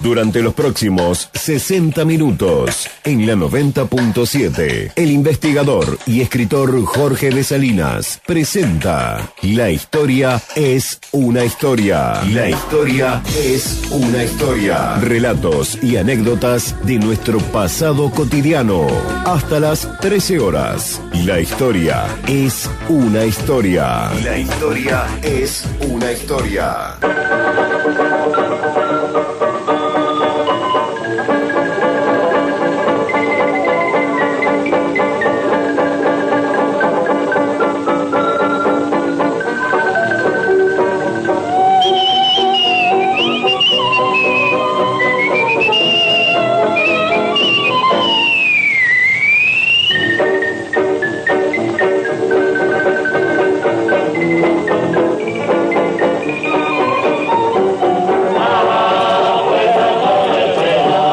Durante los próximos 60 minutos, en la 90.7, el investigador y escritor Jorge de Salinas presenta La historia es una historia. La historia es una historia. Relatos y anécdotas de nuestro pasado cotidiano. Hasta las 13 horas. La historia es una historia. La historia es una historia.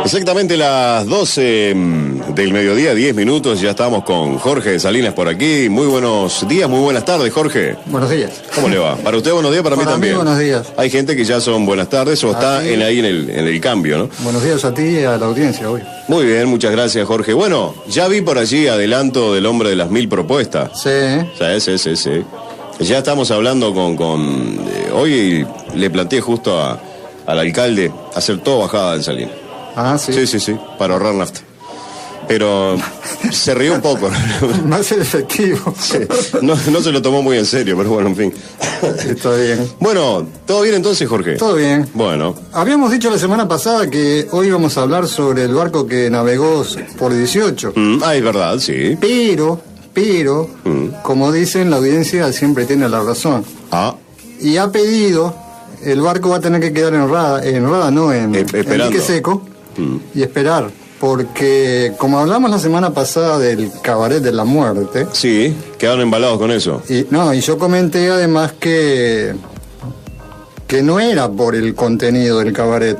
Exactamente las 12 del mediodía, 10 minutos, ya estamos con Jorge de Salinas por aquí. Muy buenos días, muy buenas tardes, Jorge. Buenos días. ¿Cómo le va? Para usted buenos días, para mí también. Buenos días. Hay gente que ya son buenas tardes o está ahí en el cambio, ¿no? Buenos días a ti y a la audiencia hoy. Muy bien, muchas gracias, Jorge. Bueno, ya vi por allí adelanto del hombre de las 1000 propuestas. Sí. Ya estamos hablando con hoy le planteé justo al alcalde hacer todo bajada en Salinas. Ah, sí. Sí, para ahorrar nafta. Pero se rió un poco. Más efectivo. Sí. No se lo tomó muy en serio, pero bueno, en fin. Está bien. Bueno, ¿todo bien entonces, Jorge? Todo bien. Bueno. Habíamos dicho la semana pasada que hoy íbamos a hablar sobre el barco que navegó por 18. Es verdad, sí. Pero, como dicen, la audiencia siempre tiene la razón. Y ha pedido, el barco va a tener que quedar en dique seco. Y esperar, porque como hablamos la semana pasada del cabaret de la muerte. Sí, quedaron embalados con eso. Y yo comenté además que no era por el contenido del cabaret,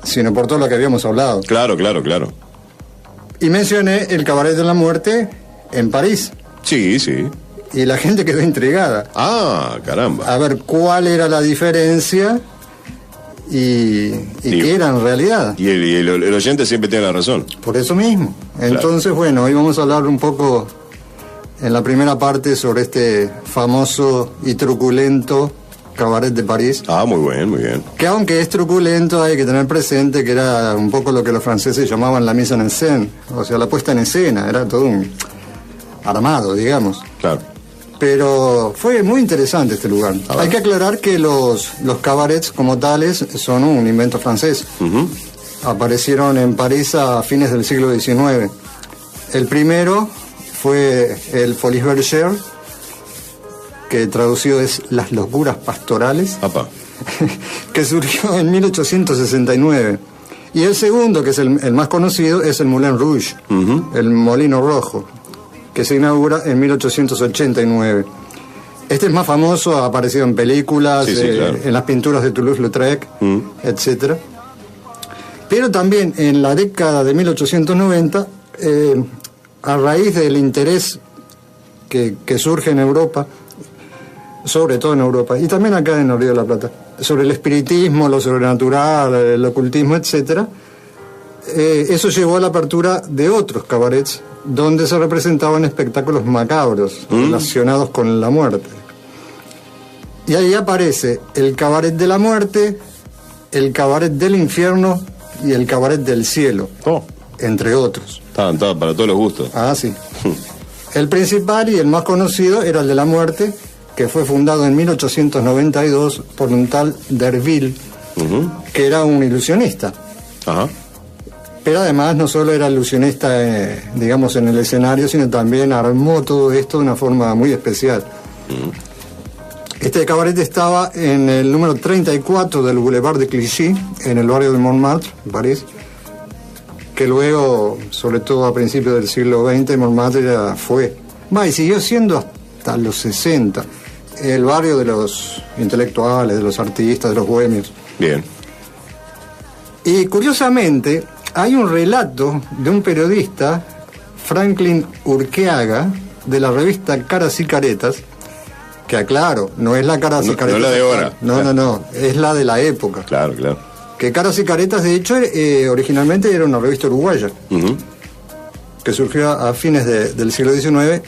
sino por todo lo que habíamos hablado. Claro. Y mencioné el cabaret de la muerte en París. Sí. Y la gente quedó intrigada. Caramba. A ver cuál era la diferencia. Y que era en realidad. Y el oyente siempre tiene la razón. Por eso mismo. Entonces, bueno, hoy vamos a hablar un poco en la primera parte sobre este famoso y truculento cabaret de París. Muy bien. Que aunque es truculento, hay que tener presente que era un poco lo que los franceses llamaban la mise en scène, o sea, la puesta en escena, era todo un armado, digamos. Claro. Pero fue muy interesante este lugar. Hay que aclarar que los cabarets como tales son un invento francés. Aparecieron en París a fines del siglo XIX. El primero fue el Folies Bergère, que traducido es Las locuras pastorales, que surgió en 1869. Y el segundo, que es el más conocido, es el Moulin Rouge, el Molino Rojo, que se inaugura en 1889. Este es más famoso, ha aparecido en películas, claro, en las pinturas de Toulouse-Lautrec, etc. Pero también en la década de 1890, a raíz del interés que surge en Europa, sobre todo en Europa, y también acá en el Río de la Plata, sobre el espiritismo, lo sobrenatural, el ocultismo, etc., eso llevó a la apertura de otros cabarets donde se representaban espectáculos macabros relacionados con la muerte. Y ahí aparece el cabaret de la muerte, el cabaret del infierno y el cabaret del cielo, entre otros. Estaban para todos los gustos. Sí. El principal y el más conocido era el de la muerte, que fue fundado en 1892 por un tal Derville, que era un ilusionista. Pero además no solo era ilusionista, digamos, en el escenario, sino también armó todo esto de una forma muy especial. Este cabaret estaba en el número 34 del Boulevard de Clichy, en el barrio de Montmartre, en París, que luego, sobre todo a principios del siglo XX, Montmartre y siguió siendo hasta los 60, el barrio de los intelectuales, de los artistas, de los bohemios. Bien. Y curiosamente, hay un relato de un periodista, Franklin Urqueaga, de la revista Caras y Caretas, que aclaro, no es la Caras y Caretas. No es la de ahora. No, es la de la época. Claro. Que Caras y Caretas, de hecho, originalmente era una revista uruguaya, que surgió a fines del siglo XIX,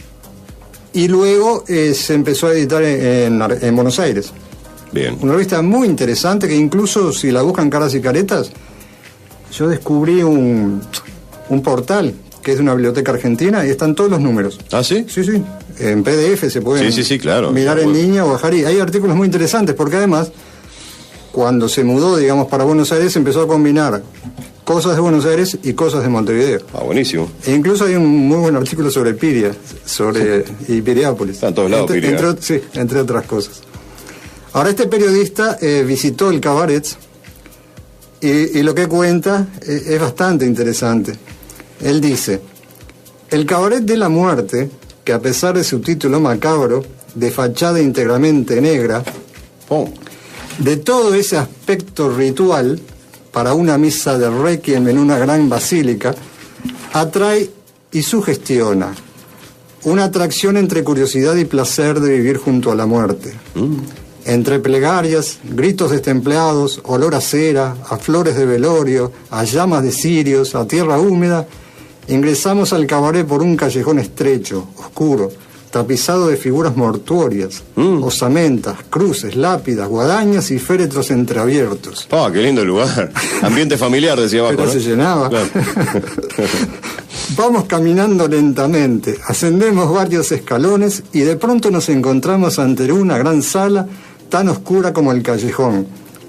y luego se empezó a editar en Buenos Aires. Bien. Una revista muy interesante que incluso si la buscan Caras y Caretas, yo descubrí un portal que es de una biblioteca argentina y están todos los números. ¿Ah, sí? Sí, sí. En PDF se pueden claro, mirar en línea o bajar. Y hay artículos muy interesantes porque además, cuando se mudó, digamos, para Buenos Aires, empezó a combinar cosas de Buenos Aires y cosas de Montevideo. Ah, buenísimo. E incluso hay un muy buen artículo sobre Piria, y Piriápolis. Está en todos lados, Piria. Entre otras cosas. Ahora, este periodista visitó el cabaret y lo que cuenta es bastante interesante. Él dice: el cabaret de la muerte, que a pesar de su título macabro, de fachada íntegramente negra, de todo ese aspecto ritual para una misa de requiem en una gran basílica, atrae y sugestiona una atracción entre curiosidad y placer de vivir junto a la muerte. Entre plegarias, gritos destemplados, olor a cera, a flores de velorio, a llamas de cirios, a tierra húmeda, ingresamos al cabaret por un callejón estrecho, oscuro, tapizado de figuras mortuorias, osamentas, cruces, lápidas, guadañas y féretros entreabiertos. ¡Ah, qué lindo lugar! Ambiente familiar, decía abajo. Pero ¿no? se llenaba. Claro. Vamos caminando lentamente, ascendemos varios escalones y de pronto nos encontramos ante una gran sala tan oscura como el callejón.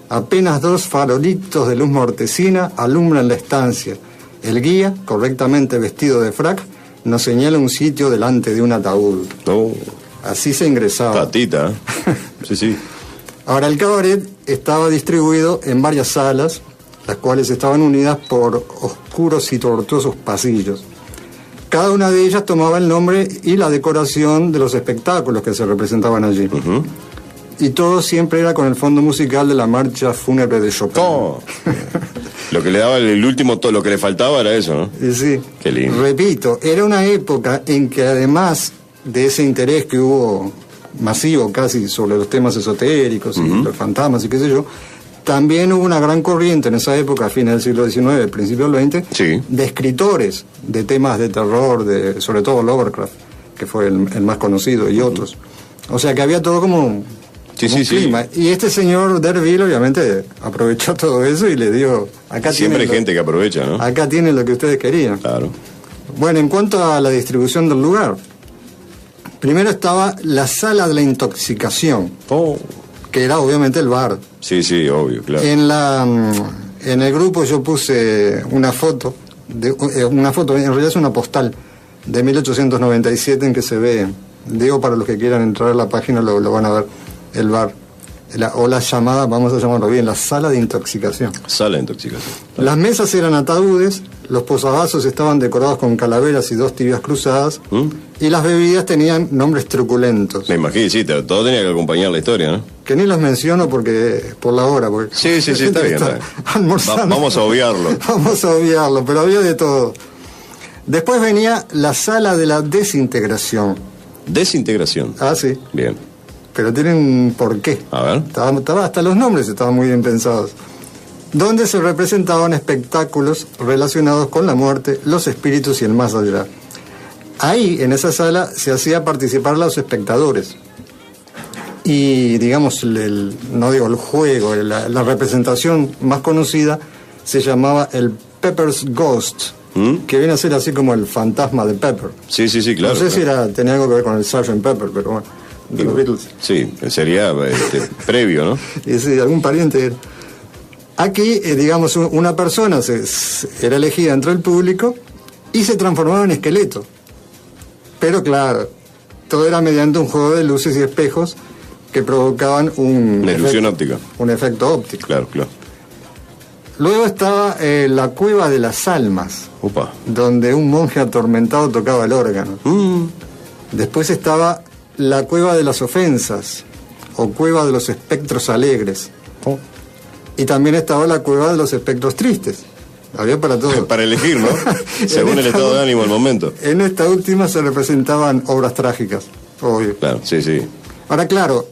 Apenas 2 farolitos de luz mortecina alumbran la estancia. El guía, correctamente vestido de frac, nos señala un sitio delante de un ataúd. Así se ingresaba. Tatita. Sí, sí. Ahora, el cabaret estaba distribuido en varias salas, las cuales estaban unidas por oscuros y tortuosos pasillos. Cada una de ellas tomaba el nombre y la decoración de los espectáculos que se representaban allí. Y todo siempre era con el fondo musical de la marcha fúnebre de Chopin. Lo que le daba el último, todo lo que le faltaba era eso, ¿no? Y sí. Qué lindo. Repito, era una época en que además de ese interés que hubo masivo casi sobre los temas esotéricos y los fantasmas y qué sé yo, también hubo una gran corriente en esa época, a fines del siglo XIX, principio del XX, de escritores de temas de terror, sobre todo Lovecraft, que fue el más conocido, y otros. O sea que había todo como un clima. Y este señor D'Urville obviamente aprovechó todo eso y le dio... Siempre hay gente que aprovecha, ¿no? Acá tienen lo que ustedes querían. Claro. Bueno, en cuanto a la distribución del lugar, primero estaba la sala de la intoxicación, que era obviamente el bar. Sí, sí, obvio, claro. En el grupo yo puse una foto, en realidad es una postal, de 1897 en que se ve, digo para los que quieran entrar a la página lo van a ver, el bar. O la llamada, vamos a llamarlo bien, la sala de intoxicación. Sala de intoxicación. Las mesas eran ataúdes, los posavasos estaban decorados con calaveras y 2 tibias cruzadas, y las bebidas tenían nombres truculentos. Me imagino, sí, todo tenía que acompañar la historia, ¿no? Que ni los menciono por la hora. Porque sí, está bien. Almorzando. Vamos a obviarlo. Vamos a obviarlo, pero había de todo. Después venía la sala de la desintegración. ¿Desintegración? Ah, sí. Bien. Pero tienen un porqué. A ver. Hasta los nombres estaban muy bien pensados. Donde se representaban espectáculos relacionados con la muerte, los espíritus y el más allá. Ahí, en esa sala, se hacía participar a los espectadores. Y, digamos, no digo el juego, la representación más conocida se llamaba el Pepper's Ghost, que viene a ser así como el fantasma de Pepper. Sí, claro. No sé si tenía algo que ver con el Sgt. Pepper, pero bueno. De los Beatles. Sí, sería previo, ¿no? Y sí, algún pariente era. Aquí, digamos, una persona era elegida entre el público y se transformaba en esqueleto. Pero claro, todo era mediante un juego de luces y espejos que provocaban una ilusión óptica. Un efecto óptico. Claro. Luego estaba la Cueva de las Almas, Opa. donde un monje atormentado tocaba el órgano. Después estaba la Cueva de las Ofensas, o Cueva de los Espectros Alegres. Y también estaba la Cueva de los Espectros Tristes. Había para todo. Para elegir, ¿no? Según el estado de ánimo del momento. En esta última se representaban obras trágicas, obvio. Claro, sí. Ahora, claro,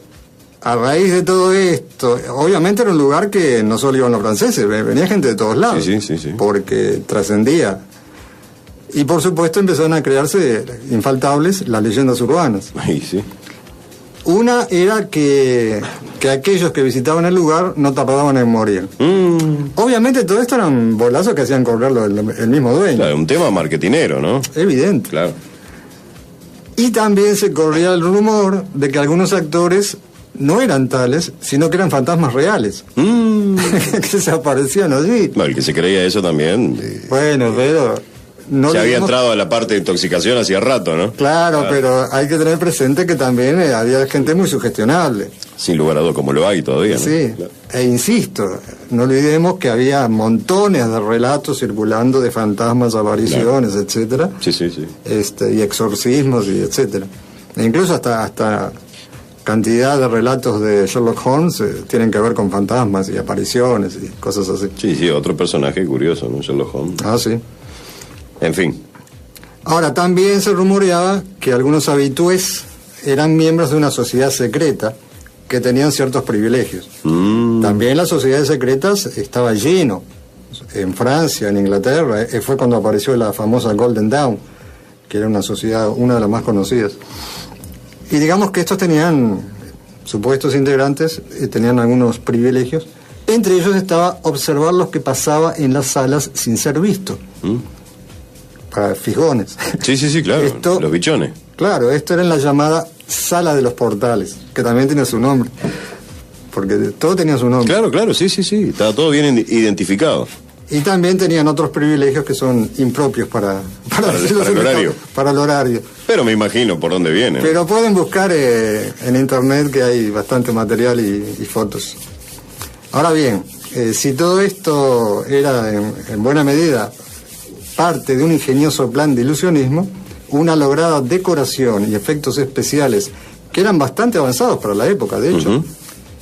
a raíz de todo esto, obviamente era un lugar que no solo iban los franceses, venía gente de todos lados, sí. porque trascendía. Y por supuesto empezaron a crearse infaltables las leyendas urbanas. Ahí sí. Una era que aquellos que visitaban el lugar no tardaban en morir. Obviamente todo esto eran bolazos que hacían correrlo el mismo dueño. Claro, un tema marketinero, ¿no? Evidente. Claro. Y también se corría el rumor de que algunos actores no eran tales, sino que eran fantasmas reales. Que se aparecían allí. Bueno, el que se creía eso también. Bueno, pero... no se había digamos... entrado a la parte de intoxicación hacía rato, ¿no? Claro, pero hay que tener presente que también había gente muy sugestionable. Sin lugar a dudas, como lo hay todavía, ¿no? Sí, Claro. E insisto, no olvidemos que había montones de relatos circulando de fantasmas, apariciones, Claro. etcétera. Sí. Y exorcismos y etcétera. E incluso hasta cantidad de relatos de Sherlock Holmes tienen que ver con fantasmas y apariciones y cosas así. Sí, otro personaje curioso, ¿no? Sherlock Holmes. Ah, sí. En fin. Ahora, también se rumoreaba que algunos habitués eran miembros de una sociedad secreta que tenían ciertos privilegios. También las sociedades secretas estaba lleno. En Francia, en Inglaterra, fue cuando apareció la famosa Golden Dawn, que era una sociedad, una de las más conocidas. Y digamos que estos tenían, supuestos integrantes, tenían algunos privilegios. Entre ellos estaba observar lo que pasaba en las salas sin ser visto. Para fijones. Sí, claro. Los bichones. Claro, esto era en la llamada Sala de los Portales, que también tiene su nombre. Porque todo tenía su nombre. Claro, sí. Estaba todo bien identificado. Y también tenían otros privilegios que son impropios para el horario. Para el horario. Pero me imagino por dónde viene. Pero pueden buscar en internet, que hay bastante material y fotos. Ahora bien, si todo esto era en buena medida parte de un ingenioso plan de ilusionismo, una lograda decoración y efectos especiales que eran bastante avanzados para la época, de hecho,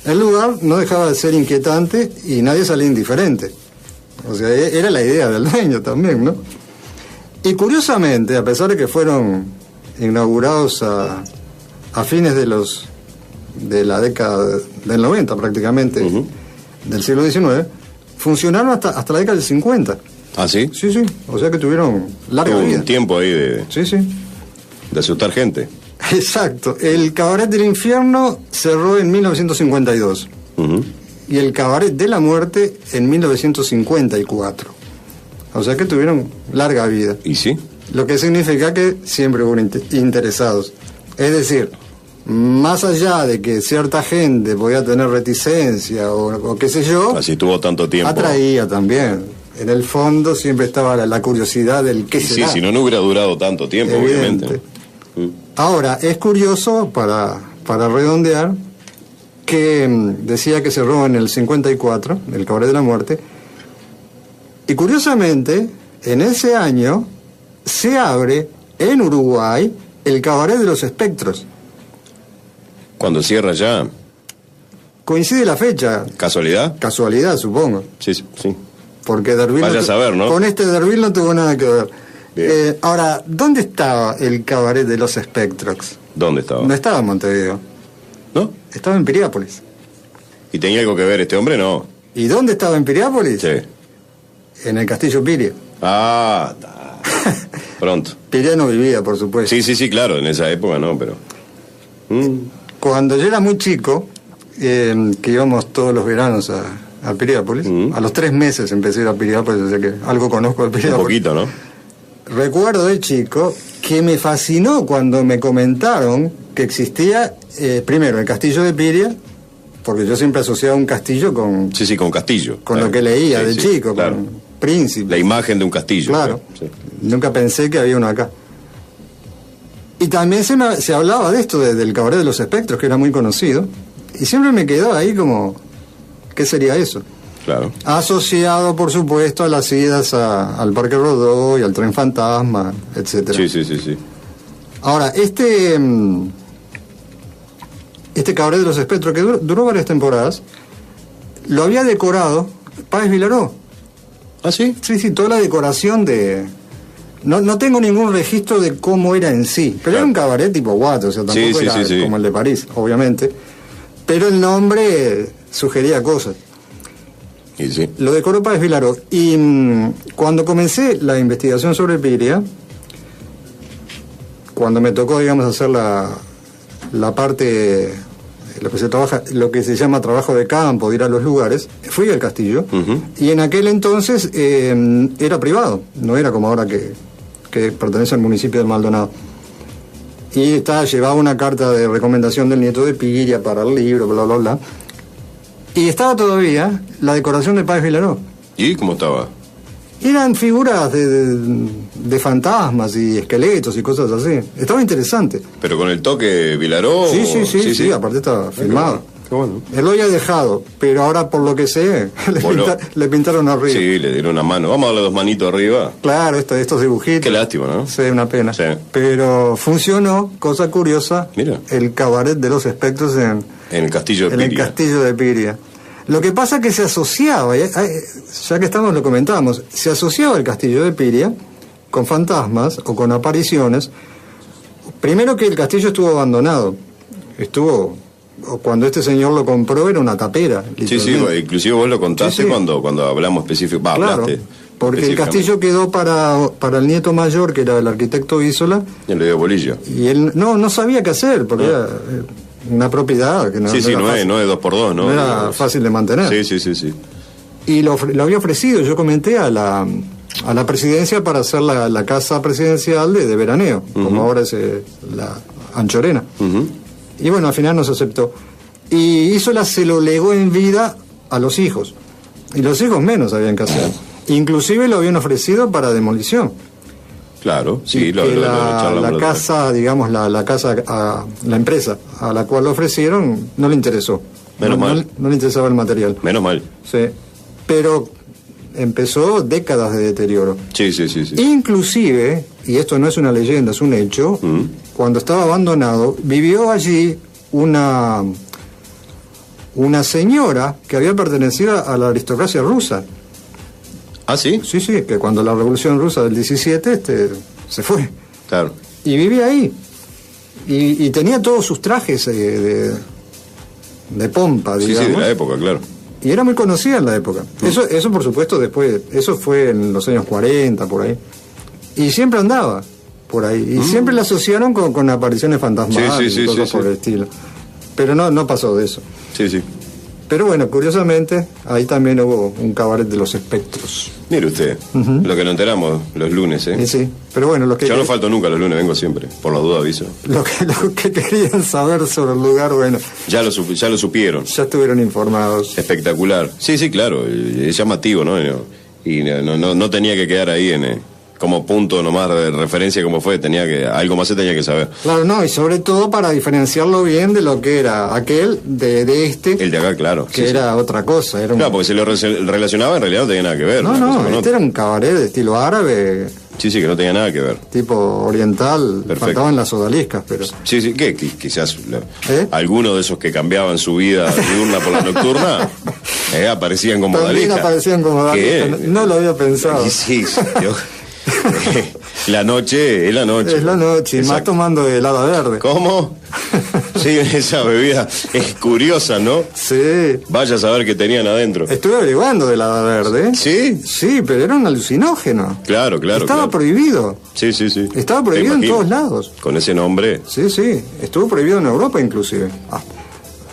el lugar no dejaba de ser inquietante y nadie salía indiferente. O sea, era la idea del dueño también, ¿no? Y curiosamente, a pesar de que fueron inaugurados a fines de la década del 90 prácticamente, del siglo XIX, funcionaron hasta la década del 50. ¿Ah, sí? Sí, o sea que tuvieron larga vida. Un tiempo ahí de asustar gente. Exacto. El Cabaret del Infierno cerró en 1952 y el Cabaret de la Muerte en 1954. O sea que tuvieron larga vida. ¿Y sí? Lo que significa que siempre hubo interesados. Es decir, más allá de que cierta gente podía tener reticencia o qué sé yo, así tuvo tanto tiempo. Atraía también. En el fondo siempre estaba la curiosidad del qué será. Sí, si no hubiera durado tanto tiempo, evidente. Obviamente. Ahora, es curioso, para redondear, que decía que cerró en el 54, el Cabaret de la Muerte, y curiosamente, en ese año, se abre en Uruguay el Cabaret de los Espectros. ¿Cuándo cierra ya? Coincide la fecha. ¿Casualidad? Casualidad, supongo. Sí. Porque Derville vaya a saber, ¿no? Con este Derville no tuvo nada que ver. Ahora, ¿dónde estaba el Cabaret de los Espectros? ¿Dónde estaba? No estaba en Montevideo. ¿No? Estaba en Piriápolis. ¿Y tenía algo que ver este hombre? No. ¿Y dónde estaba en Piriápolis? Sí. En el Castillo Piria. Pronto. Piria no vivía, por supuesto. Sí, claro, en esa época no, pero... Cuando yo era muy chico, que íbamos todos los veranos a Piriápolis, a los 3 meses empecé a ir a Piriápolis, o sea que algo conozco de Piriápolis. Un poquito, ¿no? Recuerdo de chico que me fascinó cuando me comentaron que existía, primero, el castillo de Piria, porque yo siempre asociaba un castillo con... Sí, con castillo. Con lo que leía de chico, claro. con príncipe. La imagen de un castillo. Claro. Sí. Nunca pensé que había uno acá. Y también se hablaba de esto, del Cabaret de los Espectros, que era muy conocido, y siempre me quedó ahí como, ¿qué sería eso? Claro. Asociado, por supuesto, a las idas al Parque Rodó y al Tren Fantasma, etcétera. Sí. Ahora, este Cabaret de los Espectros, que duró varias temporadas, lo había decorado Páez Vilaró. ¿Ah, sí? Sí, toda la decoración de... No tengo ningún registro de cómo era en sí, pero era un cabaret tipo guato, o sea, tampoco era como el de París, obviamente. Pero el nombre sugería cosas. Y sí. Lo decoró Páez Vilaró. Y cuando comencé la investigación sobre Piria, cuando me tocó, digamos, hacer la parte, lo que se llama trabajo de campo, de ir a los lugares, fui al castillo. Y en aquel entonces era privado, no era como ahora que pertenece al municipio de Maldonado. Y llevaba una carta de recomendación del nieto de Piria para el libro, bla, bla, bla. Y estaba todavía la decoración de Páez Vilaró. ¿Y cómo estaba? Eran figuras de fantasmas y esqueletos y cosas así. Estaba interesante. ¿Pero con el toque Vilaró? Sí, aparte estaba filmado. Qué bueno. Él lo había dejado, pero ahora por lo que sé, le pintaron arriba. Sí, le dieron una mano. Vamos a darle 2 manitos arriba. Claro, estos dibujitos. Qué lástima, ¿no? Sí, una pena. Sí. Pero funcionó, cosa curiosa, mira, el cabaret de los espectros en el castillo de Piria. En el castillo de Piria. Lo que pasa es que se asociaba, ya que estamos lo comentábamos, se asociaba el castillo de Piria con fantasmas o con apariciones. Primero que el castillo estuvo abandonado. Cuando este señor lo compró era una tapera. Sí, inclusive vos lo contaste cuando hablamos específico. Claro, hablaste porque el castillo quedó para el nieto mayor, que era el arquitecto Isola. Y le dio bolillo. Y él no sabía qué hacer, porque era una propiedad que no es 2x2, ¿no? No era fácil de mantener. Sí. Y lo había ofrecido, yo comenté a la presidencia para hacer la casa presidencial de veraneo, como ahora es la Anchorena. Y bueno, al final no se aceptó. Y Isola se lo legó en vida a los hijos. Y los hijos menos sabían qué hacer. Inclusive lo habían ofrecido para demolición. Claro, sí, la casa, digamos, la empresa a la cual lo ofrecieron no le interesó. Menos mal. No le interesaba el material. Menos mal. Sí. Pero empezó décadas de deterioro. Sí. Inclusive, y esto no es una leyenda, es un hecho, cuando estaba abandonado, vivió allí una señora que había pertenecido a la aristocracia rusa. ¿Ah, sí? Sí, que cuando la Revolución Rusa del 17 se fue. Claro. Y vivía ahí. Y tenía todos sus trajes de pompa, digamos. Sí, de la época, claro. Y era muy conocida en la época. Eso por supuesto, después, eso fue en los años 40, por ahí. Y siempre andaba por ahí. Y siempre la asociaron con apariciones fantasmales y cosas por el estilo. Pero no pasó de eso. Sí. Pero bueno, curiosamente, ahí también hubo un cabaret de los espectros. Mire usted, lo que nos enteramos los lunes, ¿eh? Sí, pero bueno, yo no falto nunca los lunes, vengo siempre, por las dudas aviso. Lo que querían saber sobre el lugar, bueno... Ya lo supieron. Ya estuvieron informados. Espectacular. Sí, claro, es llamativo, ¿no? Y no tenía que quedar ahí como punto nomás de referencia como fue, algo más se tenía que saber. Claro, y sobre todo para diferenciarlo bien de lo que era aquel de este. El de acá, claro. Que era otra cosa. Claro, porque se lo relacionaba, en realidad no tenía nada que ver. Este era un cabaret de estilo árabe. Sí, que no tenía nada que ver. Tipo oriental. Perfecto. Faltaban las odaliscas, pero... Sí, que quizás algunos de esos que cambiaban su vida diurna por la nocturna aparecían como odaliscas. También aparecían como odaliscas. No lo había pensado. Sí, la noche es la noche. Es la noche, y más tomando helada verde. ¿Cómo? Sí, esa bebida es curiosa, ¿no? Sí. Vaya a saber qué tenían adentro. Estuve averiguando de helada verde. ¿Sí? Sí, pero era un alucinógeno. Claro. Estaba prohibido. Sí. Estaba prohibido en todos lados. Con ese nombre. Sí. Estuvo prohibido en Europa inclusive.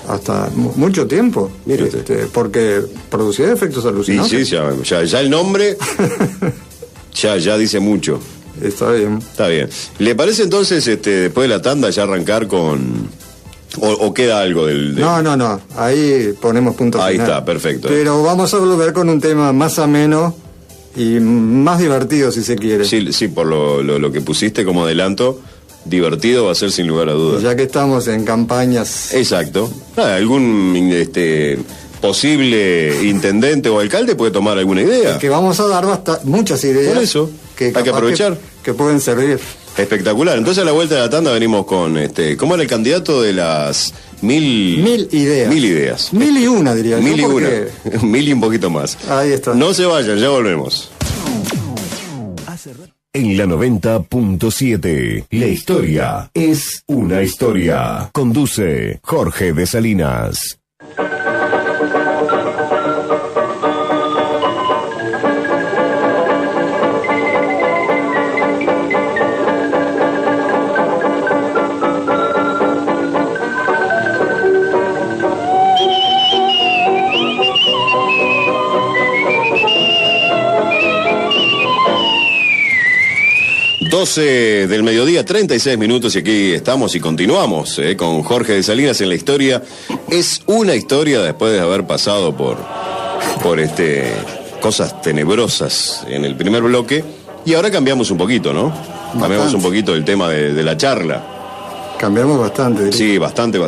Hasta mucho tiempo. Mire porque producía efectos alucinantes. Sí, ya el nombre ya dice mucho. Está bien. ¿Le parece entonces, después de la tanda, ya arrancar con... o queda algo del... No. Ahí ponemos punto final. Ahí está, perfecto. Pero vamos a volver con un tema más ameno y más divertido, si se quiere. Sí, por lo que pusiste como adelanto, divertido va a ser sin lugar a dudas. Ya que estamos en campañas... Exacto. ¿Algún posible intendente o alcalde puede tomar alguna idea? Es que vamos a dar muchas ideas. Por eso, hay que aprovechar. Que pueden servir. Espectacular. Entonces a la vuelta de la tanda venimos con, ¿cómo era el candidato de las 1000 ideas? 1000 ideas. 1001 diría yo. 1001. 1000 y un poquito más. Ahí está. No se vayan, ya volvemos. en la 90.7. La historia es una historia. Conduce Jorge de Salinas. Del mediodía, 36 minutos, y aquí estamos y continuamos con Jorge de Salinas en la historia. Es una historia después de haber pasado por cosas tenebrosas en el primer bloque, y ahora cambiamos un poquito, ¿no? Bastante. Cambiamos un poquito el tema de la charla. Cambiamos bastante, diría. Sí, bastante.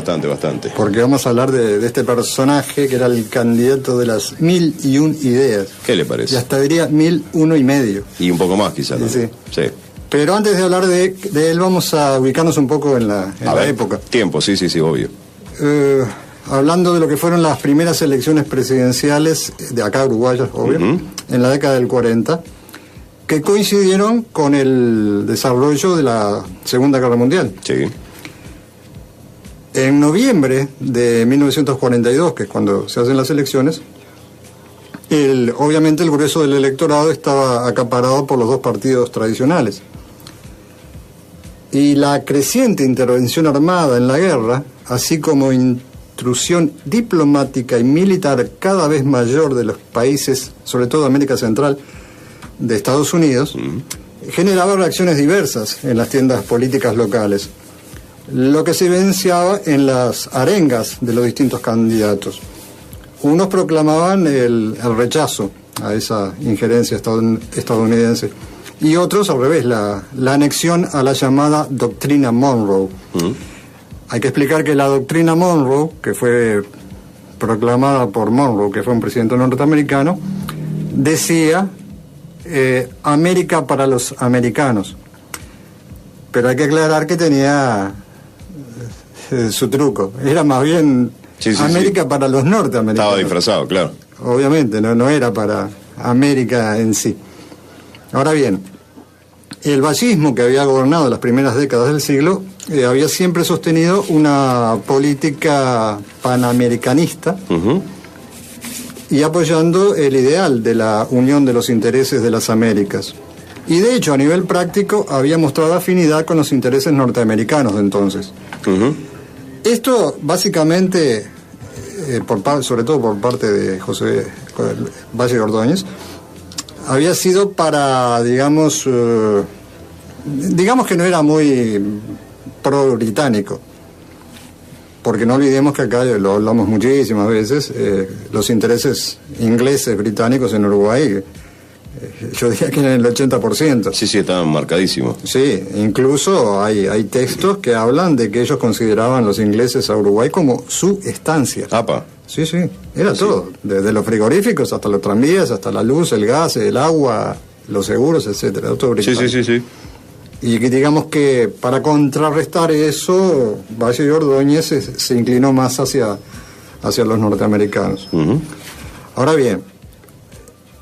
Porque vamos a hablar de este personaje que era el candidato de las 1001 ideas. ¿Qué le parece? Y hasta diría 1001 y medio. Y un poco más, quizás, ¿no? Sí. Pero antes de hablar de él, vamos a ubicarnos un poco en la época. Tiempo, sí, obvio. Hablando de lo que fueron las primeras elecciones presidenciales de acá, uruguayas, obvio, en la década del 40, que coincidieron con el desarrollo de la Segunda Guerra Mundial. Sí. En noviembre de 1942, que es cuando se hacen las elecciones, obviamente el grueso del electorado estaba acaparado por los dos partidos tradicionales. Y la creciente intervención armada en la guerra, así como intrusión diplomática y militar cada vez mayor de los países, sobre todo de América Central, de Estados Unidos, generaba reacciones diversas en las tiendas políticas locales, lo que se evidenciaba en las arengas de los distintos candidatos. Unos proclamaban el rechazo a esa injerencia estadounidense, y otros al revés, la anexión a la llamada doctrina Monroe. Hay que explicar que la doctrina Monroe, que fue proclamada por Monroe, que fue un presidente norteamericano, decía América para los americanos. Pero hay que aclarar que tenía su truco. Era más bien América para los norteamericanos. Estaba disfrazado, claro. Obviamente, no era para América en sí. Ahora bien, el fascismo, que había gobernado las primeras décadas del siglo, había siempre sostenido una política panamericanista y apoyando el ideal de la unión de los intereses de las Américas. Y de hecho, a nivel práctico, había mostrado afinidad con los intereses norteamericanos de entonces. Esto básicamente, sobre todo por parte de José Valle Ordóñez, había sido para, digamos que no era muy pro-británico, porque no olvidemos que acá, lo hablamos muchísimas veces, los intereses ingleses, británicos en Uruguay, yo diría que en el 80%. Sí, estaban marcadísimos. Sí, incluso hay textos que hablan de que ellos consideraban los ingleses a Uruguay como su estancia. ¡Apa! Sí, era todo, desde los frigoríficos hasta los tranvías, hasta la luz, el gas, el agua, los seguros, etcétera. Todo británico. Sí. Y digamos que para contrarrestar eso, Valle y Ordóñez se inclinó más hacia los norteamericanos. Ahora bien,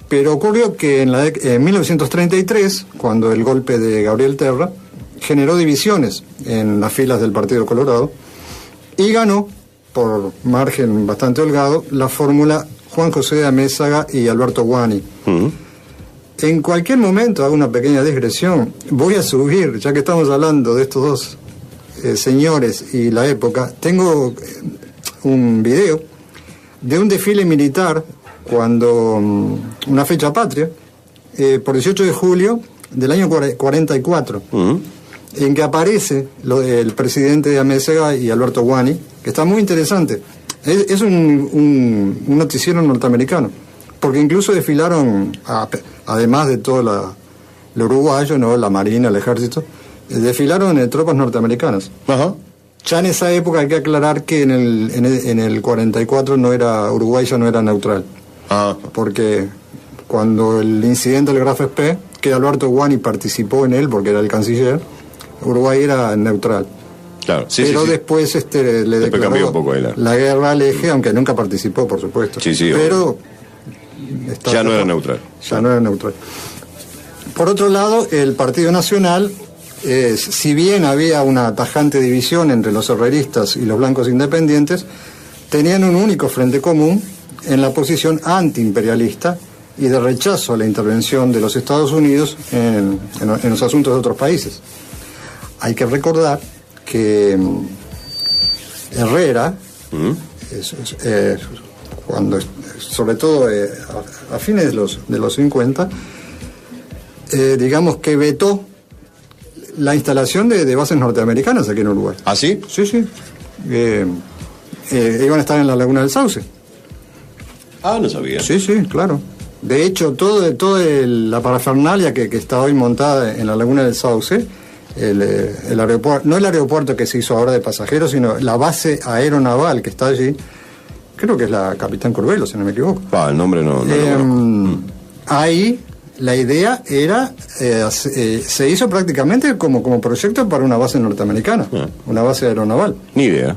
pero ocurrió que en 1933, cuando el golpe de Gabriel Terra generó divisiones en las filas del Partido Colorado y ganó, por margen bastante holgado, la fórmula Juan José de Amézaga y Alberto Guani. En cualquier momento, hago una pequeña digresión, voy a subir, ya que estamos hablando de estos dos señores y la época, tengo un video de un desfile militar cuando una fecha patria, por 18 de julio del año 44, en que aparece el presidente de Amézaga y Alberto Guani, que está muy interesante. Es un noticiero norteamericano, porque incluso desfilaron, además de todo lo uruguayo, ¿no?, la marina, el ejército, desfilaron tropas norteamericanas. Ya en esa época hay que aclarar que en el 44 Uruguay ya no era neutral. Porque cuando el incidente del Graf Spee, que Alberto Guani participó en él porque era el canciller, Uruguay era neutral. Claro, pero después le declaró cambió un poco la guerra al eje, aunque nunca participó, por supuesto. Pero ya no era neutral. Ya no era neutral. Por otro lado, el Partido Nacional, si bien había una tajante división entre los herreristas y los blancos independientes, tenían un único frente común en la posición antiimperialista y de rechazo a la intervención de los Estados Unidos en los asuntos de otros países. Hay que recordar que Herrera, cuando, sobre todo a fines de los 50, digamos que vetó la instalación de bases norteamericanas aquí en Uruguay. ¿Ah, sí? Sí, sí. Iban a estar en la Laguna del Sauce. Ah, no sabía. Sí, sí, claro. De hecho, toda la parafernalia que está hoy montada en la Laguna del Sauce, el aeropuerto, no el aeropuerto que se hizo ahora de pasajeros, sino la base aeronaval que está allí, creo que es la Capitán Curvelo, si no me equivoco. El nombre no ahí la idea era, se hizo prácticamente como proyecto para una base norteamericana, una base aeronaval. Ni idea.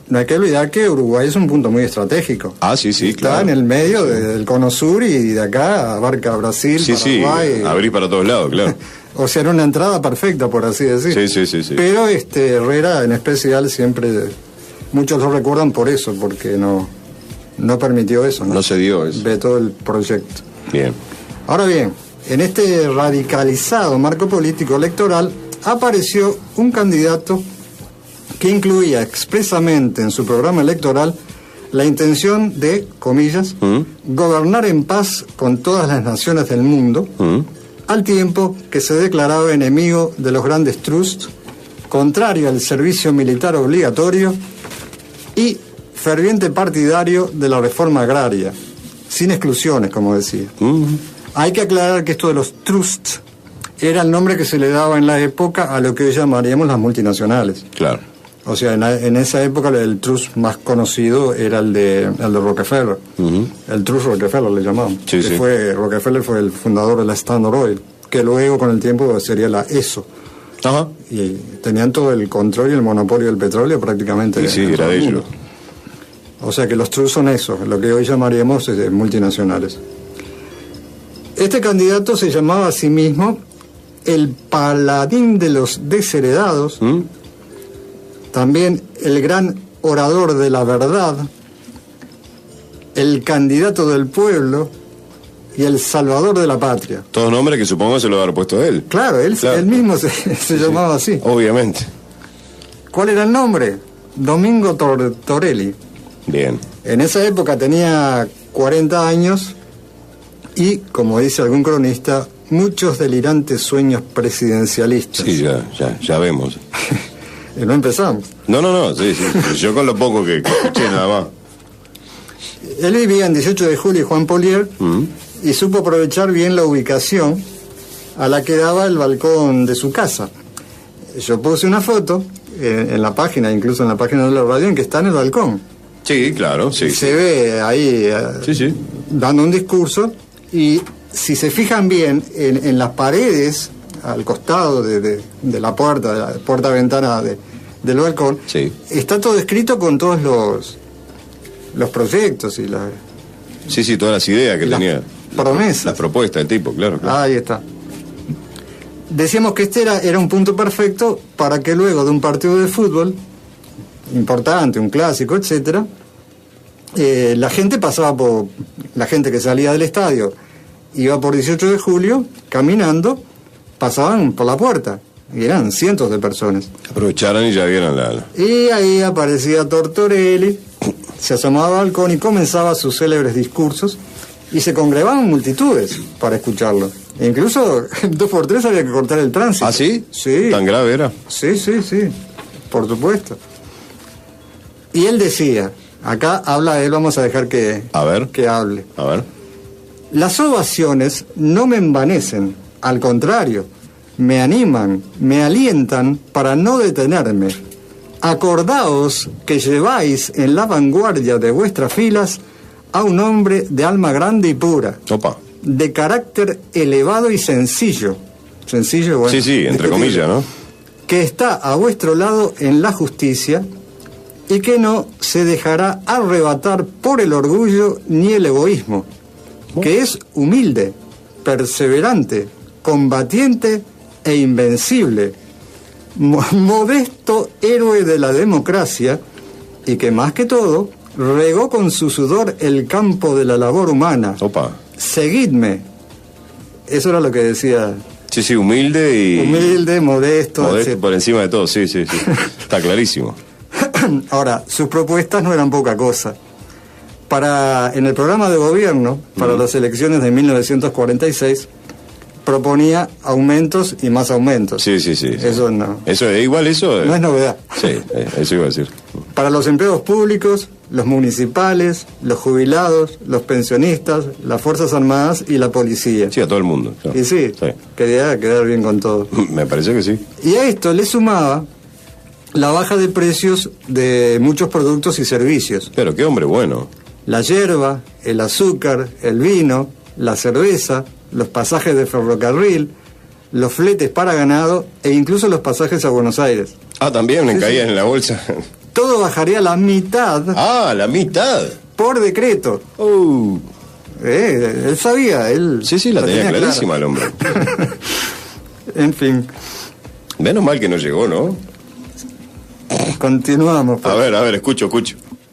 No hay que olvidar que Uruguay es un punto muy estratégico. Ah, sí, sí, está claro. Está en el medio del cono sur y de acá abarca Brasil, Paraguay. Sí, abrir para todos lados, claro. O sea, era una entrada perfecta, por así decir. Sí. Pero Herrera, en especial, siempre, muchos lo recuerdan por eso, porque no permitió eso. No se dio eso. Vetó el proyecto. Bien. Ahora bien, en este radicalizado marco político electoral, apareció un candidato que incluía expresamente en su programa electoral la intención de, comillas, gobernar en paz con todas las naciones del mundo, al tiempo que se declaraba enemigo de los grandes trusts, contrario al servicio militar obligatorio y ferviente partidario de la reforma agraria, sin exclusiones, como decía. Hay que aclarar que esto de los trusts era el nombre que se le daba en la época a lo que hoy llamaríamos las multinacionales. Claro. O sea, en esa época el trust más conocido era el de Rockefeller. El trust Rockefeller le llamaban. Sí. Rockefeller fue el fundador de la Standard Oil, que luego con el tiempo sería la ESO. Ajá. Y tenían todo el control y el monopolio del petróleo prácticamente. Sí, era de ellos. O sea que los trusts son eso, lo que hoy llamaríamos multinacionales. Este candidato se llamaba a sí mismo el paladín de los desheredados, también el gran orador de la verdad, el candidato del pueblo y el salvador de la patria. Todos nombres que supongo se lo habrá puesto él. Claro, él mismo se llamaba así. Obviamente. ¿Cuál era el nombre? Domingo Torelli. Bien. En esa época tenía 40 años y, como dice algún cronista, muchos delirantes sueños presidencialistas. Sí, ya vemos. Y no empezamos. No, sí. Yo con lo poco que escuché nada más. Él vivía en 18 de julio y Juan Polier y supo aprovechar bien la ubicación a la que daba el balcón de su casa. Yo puse una foto en la página, incluso en la página de la radio, en que está en el balcón. Sí, claro, sí. Se ve ahí dando un discurso y si se fijan bien en las paredes al costado de la puerta-ventana del balcón, está todo escrito con todos los proyectos y las... Sí, todas las ideas que tenía. Promesas. Las propuestas del tipo, claro. Ahí está. Decíamos que este era un punto perfecto para que luego de un partido de fútbol importante, un clásico, etcétera, la gente que salía del estadio iba por 18 de julio caminando, pasaban por la puerta y eran cientos de personas. Aprovecharon y ya vieron y ahí aparecía Tortorelli, se asomaba al balcón y comenzaba sus célebres discursos y se congregaban multitudes para escucharlo. E incluso 2x3 había que cortar el tránsito. ¿Ah, sí? Sí. ¿Tan grave era? Sí, por supuesto. Y él decía, acá habla él, vamos a dejar que hable. A ver. Las ovaciones no me envanecen, al contrario, me animan, me alientan para no detenerme. Acordaos que lleváis en la vanguardia de vuestras filas a un hombre de alma grande y pura. Opa. De carácter elevado y sencillo. Sencillo, bueno. Sí, entre comillas, ¿no? Que está a vuestro lado en la justicia y que no se dejará arrebatar por el orgullo ni el egoísmo, que es humilde, perseverante, combatiente e invencible, modesto héroe de la democracia, y que más que todo regó con su sudor el campo de la labor humana. Opa. Seguidme. Eso era lo que decía. Sí, sí, humilde y... Humilde, modesto. Modesto por encima de todo, sí, sí, sí. Está clarísimo. Ahora, sus propuestas no eran poca cosa. En el programa de gobierno, para las elecciones de 1946, proponía aumentos y más aumentos. Sí, sí, sí. Eso no. Eso es igual, eso... No es novedad. Sí, eso iba a decir. Para los empleados públicos, los municipales, los jubilados, los pensionistas, las Fuerzas Armadas y la policía. Sí, a todo el mundo. Claro. Y sí, quería quedar bien con todo. Me parece que sí. Y a esto le sumaba la baja de precios de muchos productos y servicios. Pero qué hombre bueno. La hierba, el azúcar, el vino, la cerveza, los pasajes de ferrocarril, los fletes para ganado e incluso los pasajes a Buenos Aires. Ah, también me caían en la bolsa. Todo bajaría a la mitad. Ah, la mitad. Por decreto. Él sabía, él... Sí, la tenía clarísima el hombre. En fin. Menos mal que no llegó, ¿no? Continuamos. Pues. A ver, escucho.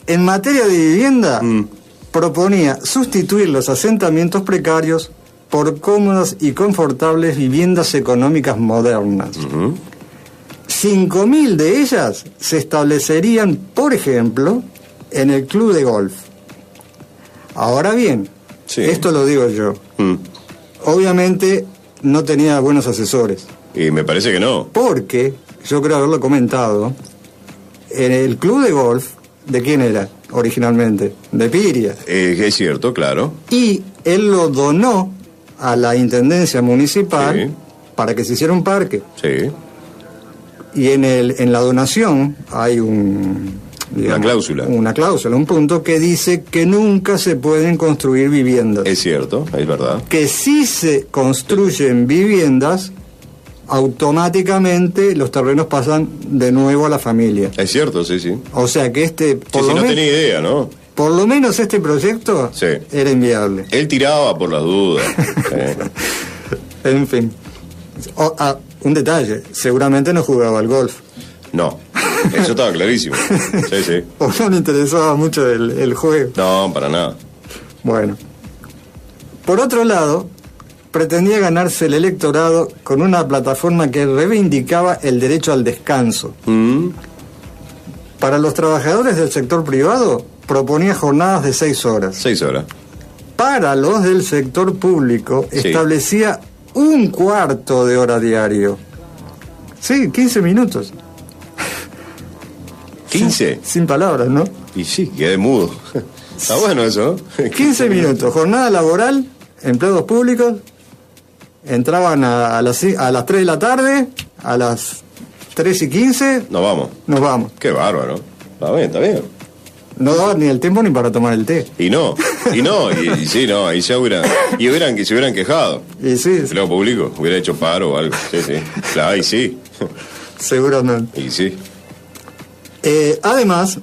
En materia de vivienda, proponía sustituir los asentamientos precarios por cómodas y confortables viviendas económicas modernas. 5.000 de ellas se establecerían, por ejemplo, en el club de golf. Ahora bien, esto lo digo yo. Obviamente no tenía buenos asesores. Y me parece que no. Porque, yo creo haberlo comentado, en el club de golf, ¿de quién era originalmente? De Piria. Es cierto, claro. Y él lo donó a la Intendencia Municipal para que se hiciera un parque. Sí. Y en la donación hay una cláusula, un punto que dice que nunca se pueden construir viviendas. Es cierto, es verdad. Que si se construyen viviendas, automáticamente los terrenos pasan de nuevo a la familia. Es cierto, sí. O sea que no tenía idea, ¿no? Por lo menos este proyecto era inviable. Él tiraba por las dudas. En fin. Un detalle, seguramente no jugaba al golf. No, eso estaba clarísimo. Sí. O no le interesaba mucho el juego. No, para nada. Bueno. Por otro lado, pretendía ganarse el electorado con una plataforma que reivindicaba el derecho al descanso. Para los trabajadores del sector privado, proponía jornadas de 6 horas. 6 horas. Para los del sector público, establecía un cuarto de hora diario. Sí, 15 minutos. ¿15? Sin palabras, ¿no? Y sí, quedé mudo. Está bueno eso, ¿no? 15 minutos, jornada laboral, empleados públicos, entraban a las 3 de la tarde, a las 3:15... Nos vamos. Qué bárbaro. Está bien. No daba ni el tiempo ni para tomar el té. Y sí, ahí se hubieran quejado. Y sí. El empleado público hubiera hecho paro o algo. Sí. Claro, y sí. Seguramente. Y sí. Además,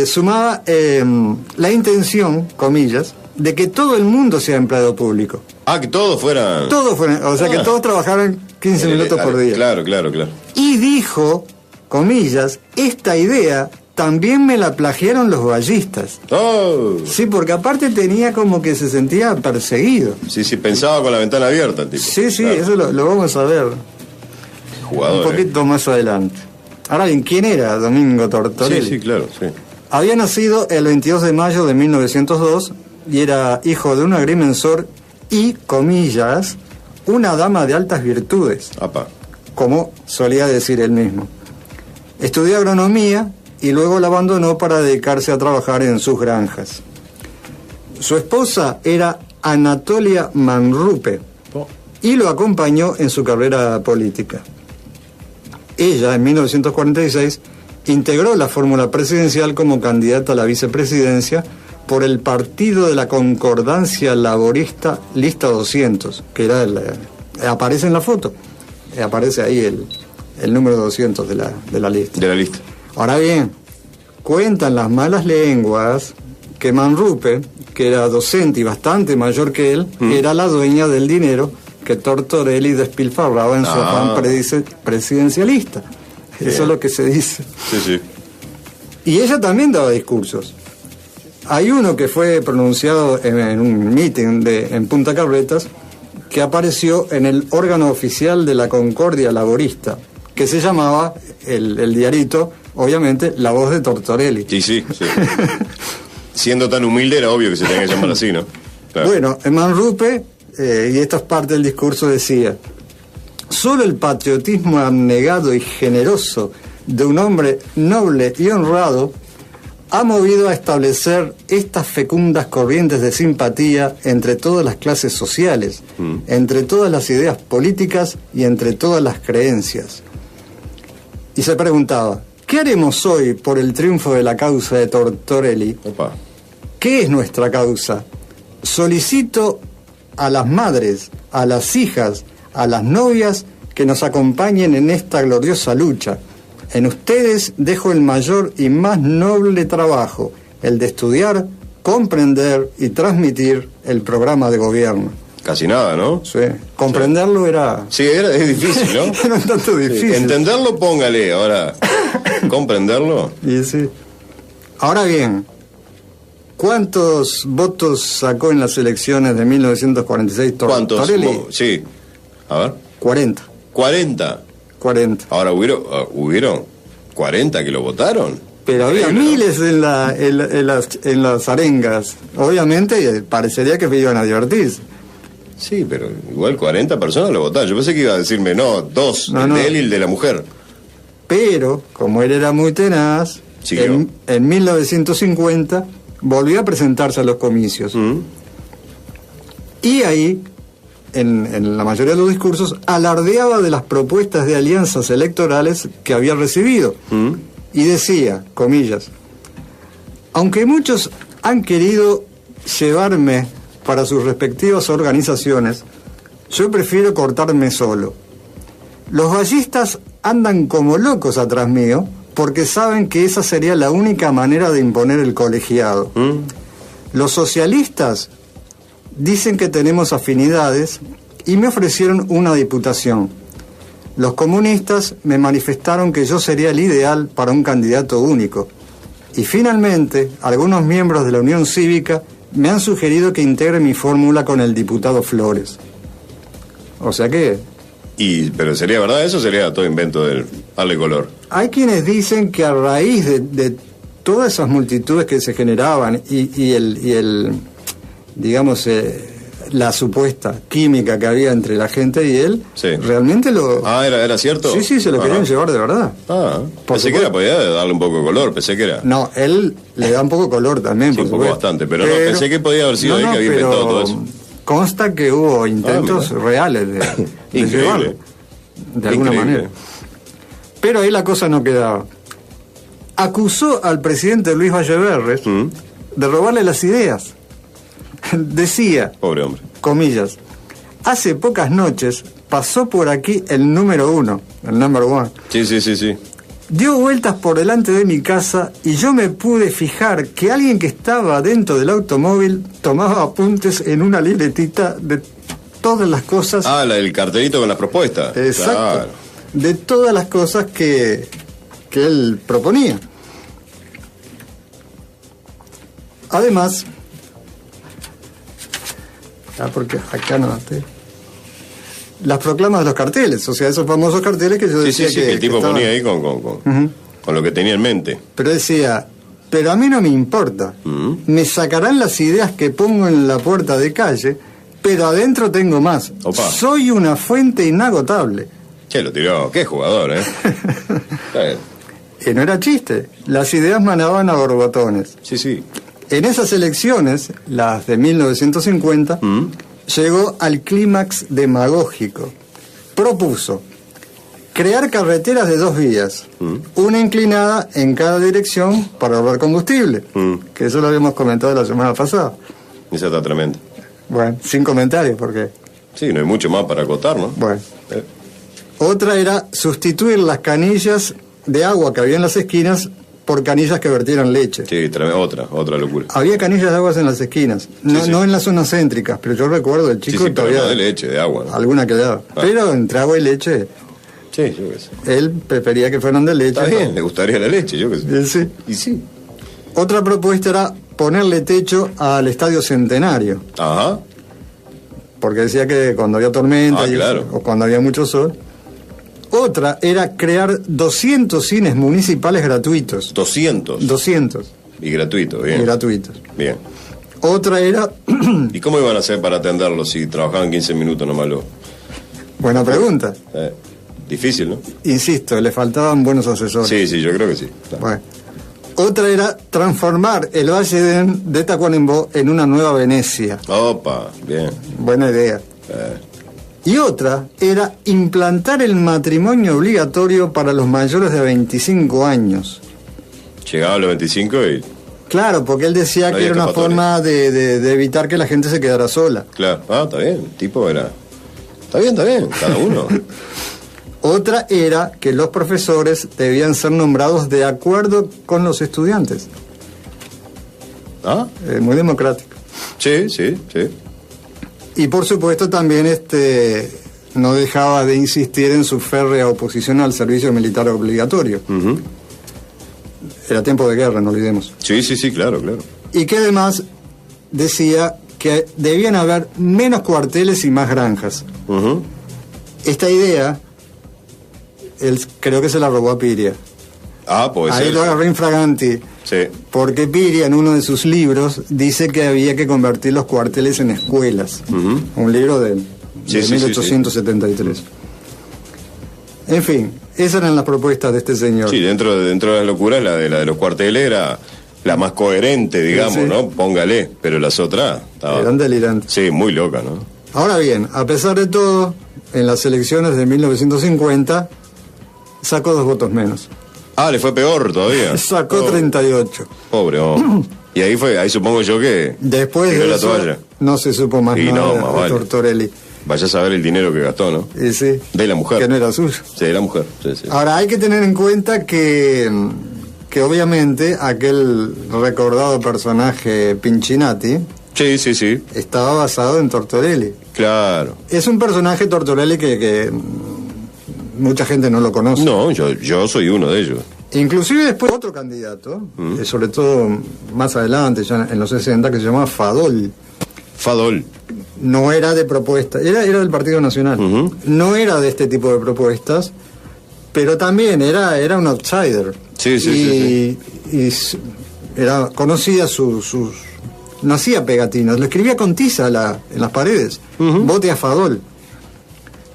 sumaba la intención, comillas, de que todo el mundo sea empleado público. Ah, que todos fueran... O sea, que todos trabajaran 15 minutos por día. Claro. Y dijo, comillas, esta idea también me la plagiaron los ballistas. Sí, porque aparte tenía como que se sentía perseguido. Sí, pensaba con la ventana abierta el tipo. Sí, claro. Eso lo vamos a ver. Jugador, un poquito más adelante. Ahora bien, ¿quién era Domingo Tortorelli? Sí, claro. Había nacido el 22 de mayo de 1902 y era hijo de un agrimensor y, comillas, una dama de altas virtudes. Como solía decir él mismo. Estudió agronomía y luego la abandonó para dedicarse a trabajar en sus granjas. Su esposa era Anatolia Manrupe y lo acompañó en su carrera política. Ella, en 1946, integró la fórmula presidencial como candidata a la vicepresidencia por el Partido de la Concordancia Laborista Lista 200, que era aparece en la foto, aparece ahí el número 200 de la lista. De la lista. Ahora bien, cuentan las malas lenguas que Manrupe, que era docente y bastante mayor que él, era la dueña del dinero que Tortorelli despilfarraba en su afán presidencialista. Bien. Eso es lo que se dice. Sí, sí. Y ella también daba discursos. Hay uno que fue pronunciado en un meeting en Punta Carretas, que apareció en el órgano oficial de la Concordia Laborista, que se llamaba, el diarito, obviamente, La Voz de Tortorelli. Sí, sí, sí. Siendo tan humilde era obvio que se tenía que llamar así, ¿no? Claro. Bueno, Manrupe, y esta es parte del discurso, decía: solo el patriotismo abnegado y generoso de un hombre noble y honrado ha movido a establecer estas fecundas corrientes de simpatía entre todas las clases sociales, entre todas las ideas políticas y entre todas las creencias. Y se preguntaba: ¿qué haremos hoy por el triunfo de la causa de Tortorelli? Opa. ¿Qué es nuestra causa? Solicito a las madres, a las hijas, a las novias que nos acompañen en esta gloriosa lucha. En ustedes dejo el mayor y más noble trabajo, el de estudiar, comprender y transmitir el programa de gobierno. Casi nada, ¿no? Sí. Comprenderlo era... Sí, es difícil, ¿no? Era un tanto difícil. Sí. Entenderlo, póngale. Ahora, comprenderlo. Y sí. Ahora bien, ¿cuántos votos sacó en las elecciones de 1946 Tortorelli? ¿Cuántos? Sí. A ver. 40. 40. 40. Ahora, ¿hubieron 40 que lo votaron? Pero había miles en las arengas. Obviamente parecería que iban a divertirse. Sí, pero igual 40 personas lo votaron. Yo pensé que iba a decirme, no, dos, el de él y el de la mujer. Pero, como él era muy tenaz, en 1950 volvió a presentarse a los comicios. Y ahí, en la mayoría de los discursos, alardeaba de las propuestas de alianzas electorales que había recibido. Y decía, comillas: aunque muchos han querido llevarme para sus respectivas organizaciones, yo prefiero cortarme solo. Los ballistas andan como locos atrás mío porque saben que esa sería la única manera de imponer el colegiado. Los socialistas dicen que tenemos afinidades y me ofrecieron una diputación. Los comunistas me manifestaron que yo sería el ideal para un candidato único. Y finalmente, algunos miembros de la Unión Cívica me han sugerido que integre mi fórmula con el diputado Flores. O sea que... ¿Pero sería verdad eso o sería todo invento del darle color? Hay quienes dicen que a raíz de todas esas multitudes que se generaban y digamos, la supuesta química que había entre la gente y él, realmente lo... ¿era cierto? Sí, se lo querían llevar de verdad. Pensé que era, podía darle un poco de color, pensé que era... No, él le da un poco de color también, sí, un poco bastante, pero no, pensé que podía haber sido él que había inventado todo eso. Consta que hubo intentos reales de llevarlo, de alguna manera. Pero ahí la cosa no quedaba. Acusó al presidente Luis Valleverres de robarle las ideas. Decía, pobre hombre, comillas: hace pocas noches pasó por aquí el número 1, el number 1. Sí. Dio vueltas por delante de mi casa y yo me pude fijar que alguien que estaba dentro del automóvil tomaba apuntes en una libretita de todas las cosas... la del cartelito con las propuestas. Exacto. Claro. De todas las cosas que él proponía. Además... porque acá no... las proclamas de los carteles, o sea, esos famosos carteles que yo decía que el tipo ponía ahí con lo que tenía en mente. Pero decía: pero a mí no me importa, me sacarán las ideas que pongo en la puerta de calle, pero adentro tengo más. Opa. Soy una fuente inagotable. Lo tiró, qué jugador, Y no era chiste, las ideas manaban a borbotones. Sí. En esas elecciones, las de 1950, llegó al clímax demagógico. Propuso crear carreteras de 2 vías, una inclinada en cada dirección para ahorrar combustible, que eso lo habíamos comentado la semana pasada. Esa está tremenda. Bueno, sin comentarios, porque... Sí, no hay mucho más para acotar, ¿no? Bueno. Otra era sustituir las canillas de agua que había en las esquinas por canillas que vertieran leche. Sí, otra locura. Había canillas de aguas en las esquinas, no en las zonas céntricas, pero yo recuerdo el chico todavía no de leche, de agua, ¿no? Alguna que daba. Pero entre agua y leche, sí, yo qué sé. Él prefería que fueran de leche. Está bien, le gustaría la leche, yo qué sé. Sí. Y sí. Otra propuesta era ponerle techo al Estadio Centenario. Ajá. Porque decía que cuando había tormenta claro. o cuando había mucho sol. Otra era crear 200 cines municipales gratuitos. 200. 200. Y gratuitos, bien. Y gratuitos. Bien. Otra era... ¿Y cómo iban a hacer para atenderlos si trabajaban 15 minutos nomás? Buena pregunta. Difícil, ¿no? Insisto, le faltaban buenos asesores. Sí, yo creo que sí. Bueno. Otra era transformar el Valle de Tacuarembó en una nueva Venecia. Opa, bien. Buena idea. Y otra era implantar el matrimonio obligatorio para los mayores de 25 años. Llegaba a los 25 y... Claro, porque él decía que era una forma de evitar que la gente se quedara sola. Claro, está bien, el tipo era... Está bien, cada uno. Otra era que los profesores debían ser nombrados de acuerdo con los estudiantes. Muy democrático. Sí. Y por supuesto también no dejaba de insistir en su férrea oposición al servicio militar obligatorio. Uh-huh. Era tiempo de guerra, no olvidemos. Sí, claro. Y que además decía que debían haber menos cuarteles y más granjas. Uh-huh. Esta idea, él creo que se la robó a Piria. Pues ahí lo agarró infraganti. Sí. Porque Piria, en uno de sus libros, dice que había que convertir los cuarteles en escuelas. Uh-huh. Un libro de 1873. Sí. En fin, esas eran las propuestas de este señor. Sí, dentro de las locuras, la de los cuarteles era la más coherente, digamos, sí. ¿No? Póngale, pero las otras eran delirantes. Sí, muy loca, ¿no? Ahora bien, a pesar de todo, en las elecciones de 1950 sacó 2 votos menos. Le fue peor todavía. Sacó 38. Pobre hombre. Y ahí supongo yo que después de la eso toalla. No se supo más nada de Tortorelli. Vaya a saber el dinero que gastó, ¿no? Y sí. De la mujer. Que no era suyo. Sí, de la mujer. Sí. Ahora, hay que tener en cuenta que obviamente aquel recordado personaje Pinchinati... Sí. Estaba basado en Tortorelli. Claro. Es un personaje Tortorelli que mucha gente no lo conoce. No, yo soy uno de ellos. Inclusive después otro candidato, sobre todo más adelante, ya en los 60, que se llamaba Fadol. No era de propuesta, era del Partido Nacional. Uh-huh. No era de este tipo de propuestas, pero también era un outsider. Sí. Y era conocida sus... No hacía pegatinas, lo escribía con tiza en las paredes. Uh-huh. Vote a Fadol.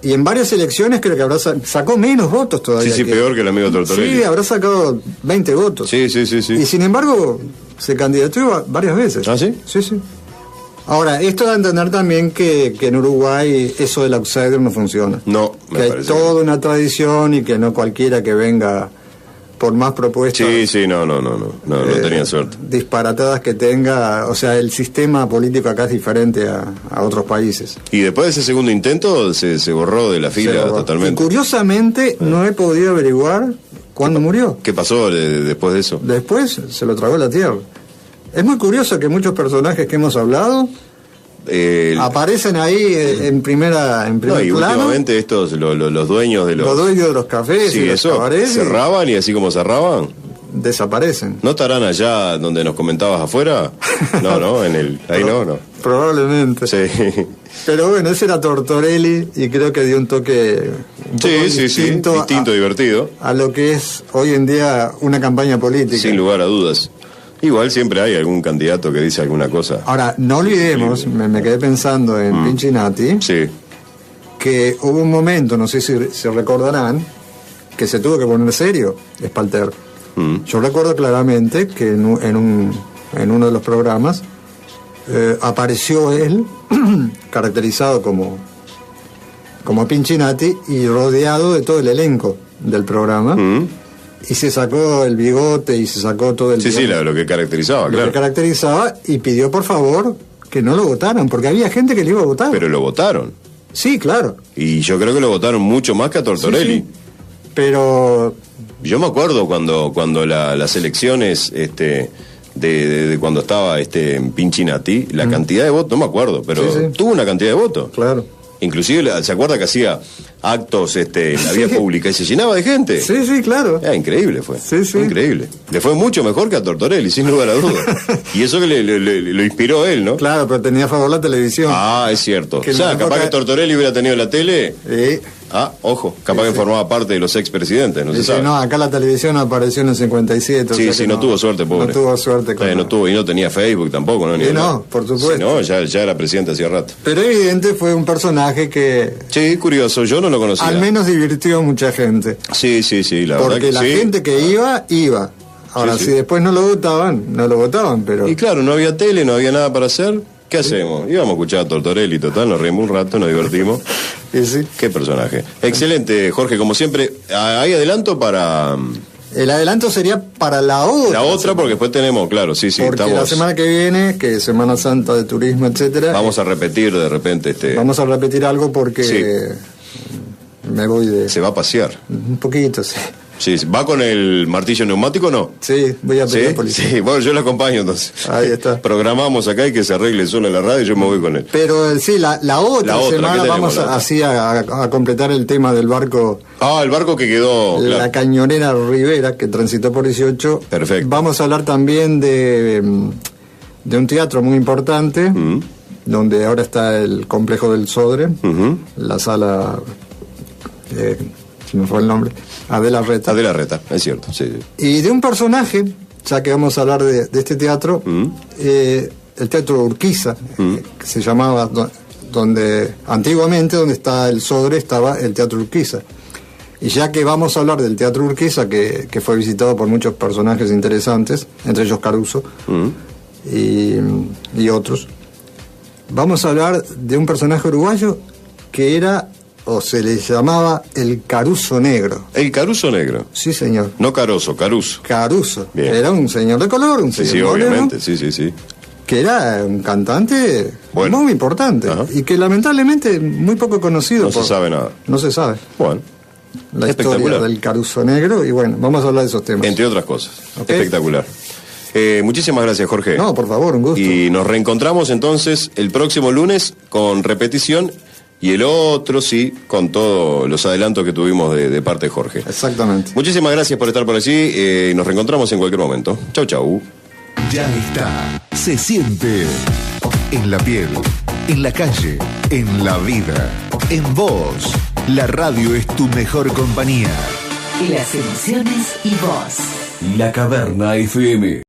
Y en varias elecciones creo que sacó menos votos todavía. Sí, peor que el amigo Tortorelli. Sí, habrá sacado 20 votos. Sí. Y sin embargo, se candidató varias veces. ¿Ah, sí? Sí. Ahora, esto da a entender también que en Uruguay eso del outsider no funciona. No, me parece. Que hay toda una tradición y que no cualquiera que venga por más propuestas. Sí, no tenía suerte. Disparatadas que tenga, o sea, el sistema político acá es diferente a otros países. Y después de ese segundo intento se borró de la fila totalmente. Y curiosamente no he podido averiguar cuándo murió. ¿Qué pasó después de eso? Después se lo tragó la tierra. Es muy curioso que muchos personajes que hemos hablado aparecen ahí en primer plano. Y últimamente estos, los dueños de los dueños de los cafés y los cabarets, cerraban y así como cerraban, desaparecen. ¿No estarán allá donde nos comentabas afuera? No, ahí no. Probablemente. Sí. Pero bueno, ese era Tortorelli y creo que dio un toque distinto, divertido. A lo que es hoy en día una campaña política. Sin lugar a dudas. Igual siempre hay algún candidato que dice alguna cosa. Ahora, no olvidemos, me quedé pensando en Pinchinati, que hubo un momento, no sé si se recordarán, que se tuvo que poner serio, Espalter. Yo recuerdo claramente que en uno de los programas apareció él, caracterizado como Pinchinati y rodeado de todo el elenco del programa. Y se sacó el bigote y se sacó todo el... Sí, lo que caracterizaba, claro. Lo que caracterizaba y pidió por favor que no lo votaran, porque había gente que le iba a votar. Pero lo votaron. Sí, claro. Y yo creo que lo votaron mucho más que a Tortorelli. Sí. Pero Yo me acuerdo cuando las elecciones, de cuando estaba Pinchinati, la cantidad de votos, no me acuerdo, pero tuvo una cantidad de votos. Claro. Inclusive, ¿se acuerda que hacía actos en la vía pública y se llenaba de gente? Sí, claro. Increíble fue. Sí. Increíble. Le fue mucho mejor que a Tortorelli, sin lugar a dudas. Y eso que lo inspiró él, ¿no? Claro, pero tenía a favor la televisión. Es cierto. Que o sea, capaz que Tortorelli hubiera tenido la tele. Sí. Ojo, capaz que formaba parte de los expresidentes, no se sabe. No, acá la televisión apareció en el 57. Sí, no tuvo suerte, pobre. No tuvo suerte. Y no tenía Facebook tampoco, ¿no? No, por supuesto. Sí, no, ya era presidente hacía rato. Pero evidente fue un personaje que... Sí, curioso, yo no lo conocía. Al menos divirtió a mucha gente. Sí, la verdad que porque la gente que iba. Ahora, si después no lo votaban, pero... Y claro, no había tele, no había nada para hacer. ¿Qué hacemos? Íbamos a escuchar a Tortorelli, total, nos reímos un rato, nos divertimos. Sí. Qué personaje. Excelente, Jorge, como siempre. ¿Hay adelanto para...? El adelanto sería para la otra. La otra, porque después tenemos, claro, sí. Porque la semana que viene, que es Semana Santa de Turismo, etcétera. Vamos a repetir de repente Vamos a repetir algo porque me voy de... Se va a pasear. Un poquito, sí. Sí, ¿va con el martillo neumático o no? Sí, voy a pedir policía. Sí, bueno, yo lo acompaño entonces. Ahí está. Programamos acá y que se arregle solo en la radio y yo me voy con él. Pero la otra semana vamos a completar el tema del barco. El barco que quedó... La Cañonera Rivera, que transitó por 18. Perfecto. Vamos a hablar también de un teatro muy importante, donde ahora está el complejo del Sodre, la sala... si me fue el nombre, Adela Reta. Adela Reta, es cierto, sí. Y de un personaje, ya que vamos a hablar de este teatro, el Teatro Urquiza, que se llamaba, donde antiguamente, donde está el Sodre, estaba el Teatro Urquiza. Y ya que vamos a hablar del Teatro Urquiza, que fue visitado por muchos personajes interesantes, entre ellos Caruso y otros, vamos a hablar de un personaje uruguayo que era... o se le llamaba el Caruso Negro. ¿El Caruso Negro? Sí, señor. No Caruso, Caruso. Caruso. Bien. Era un señor de color, un señor moreno, obviamente, sí. Que era un cantante muy importante. Ajá. Y que lamentablemente muy poco conocido. No se sabe nada. No se sabe. Bueno. La historia del Caruso Negro, y bueno, vamos a hablar de esos temas. Entre otras cosas. Okay. Espectacular. Muchísimas gracias, Jorge. No, por favor, un gusto. Y nos reencontramos entonces el próximo lunes con repetición. Y el otro, con todos los adelantos que tuvimos de parte de Jorge. Exactamente. Muchísimas gracias por estar por allí. Nos reencontramos en cualquier momento. Chau. Ya está. Se siente en la piel, en la calle, en la vida, en vos. La radio es tu mejor compañía. Las emociones y vos. La Caverna FM.